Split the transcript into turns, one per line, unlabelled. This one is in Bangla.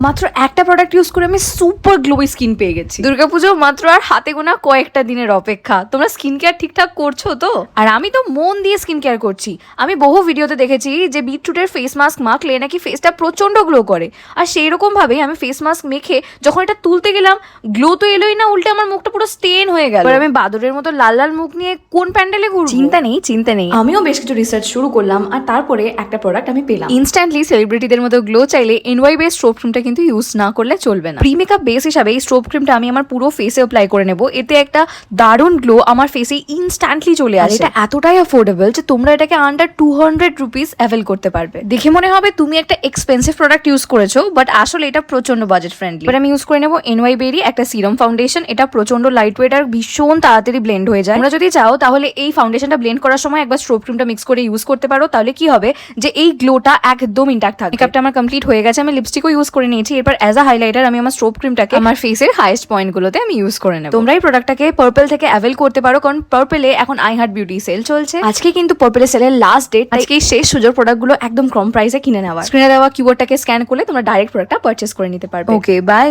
মাত্র একটা প্রোডাক্ট ইউজ করে আমি সুপার গ্লোই স্কিন পেয়ে গেছি। দুর্গাপুজো মাত্র আর হাতে গোনা কয়েকটা দিনের অপেক্ষা। তোমরা স্কিন কেয়ার ঠিকঠাক করছো তো? আর আমি তো মন দিয়ে স্কিন কেয়ার করছি। আমি বহু ভিডিওতে দেখেছি যে বিটরুটের ফেস মাস্ক মাখলে নাকি ফেসটা প্রচন্ড গ্লো করে, আর সেই রকম ভাবেই আমি ফেস মাস্ক মেখে যখন এটা তুলতে গেলাম, গ্লো তো এলোই না, উল্টে আমার মুখটা পুরো স্টেন হয়ে গেল। আমি বাদরের মতো লাল লাল মুখ নিয়ে কোন প্যান্ডেলে ঘুরবো? চিন্তা নেই। আমিও বেশ কিছু রিসার্চ শুরু করলাম, আর তারপরে একটা প্রোডাক্ট আমি পেলাম। ইনস্ট্যান্টলি সেলিব্রিটিদের মতো গ্লো চাইলে এনওয়াই বেস স্ট্রোব ক্রিমটা কিন্তু ইউজ না করলে চলবে না। প্রি মেকআপ বেস হিসাবে এই স্ট্রোব ক্রিমটা আমি আমার পুরো ফেসে অ্যাপ্লাই করে নেব। এতে একটা দারুণ গ্লো আমার ফেসে ইনস্ট্যান্টলি চলে আসে। এটা এতটাই অ্যাফোর্ডেবল যে তোমরা এটাকে আন্ডার 200 রুপিস অ্যাভেল করতে পারবে। দেখে মনে হবে তুমি একটা এক্সপেন্সিভ প্রোডাক্ট ইউজ করেছো, বাট আসলে এটা প্রচন্ড বাজেট ফ্রেন্ডলি। এবার আমি ইউজ করে নেবো এনওয়াই বেরি একটা সিরাম ফাউন্ডেশন। এটা প্রচন্ড লাইট ওয়েট আর ভীষণ তাড়াতাড়ি ব্লেন্ড হয়ে যায়। তোমরা যদি চাও তাহলে এই ফাউন্ডেশনটা ব্লেন্ড করার সময় একবার স্ট্রোব ক্রিমটা মিক্স করে ইউজ করতে পারো। তাহলে কি হবে যে এই গ্লোটা একদম ইন্ট্যাক্ট থাকবে। মেকআপটা আমার কমপ্লিট হয়ে গেছে, আমি লিপস্টিকও ইউজ করে নিয়েছি। এরপর অ্যাজ আ হাইলাইটার আমি আমার স্ট্রোব ক্রিমটাকে আমার ফেসের হাইয়েস্ট পয়েন্টগুলোতে আমি ইউজ করে নেব। তোমরা এই প্রোডাক্টটাকে পার্পল থেকে অ্যাভেল করতে পারো, কারণ পার্পলে এখন আই হার্ট বিউটি সেল চলছে। আজকে কিন্তু পার্পলের সেলের লাস্ট ডেট, আজকে শেষ সুযোগ প্রোডাক্টগুলো একদম কম প্রাইসে কিনে নেওয়া। স্ক্রিনে দেওয়া কিওয়ার্ডটাকে স্ক্যান করলে তোমরা ডাইরেক্ট প্রোডাক্টটা পারচেস করে নিতে পারবে। ওকে, বাই।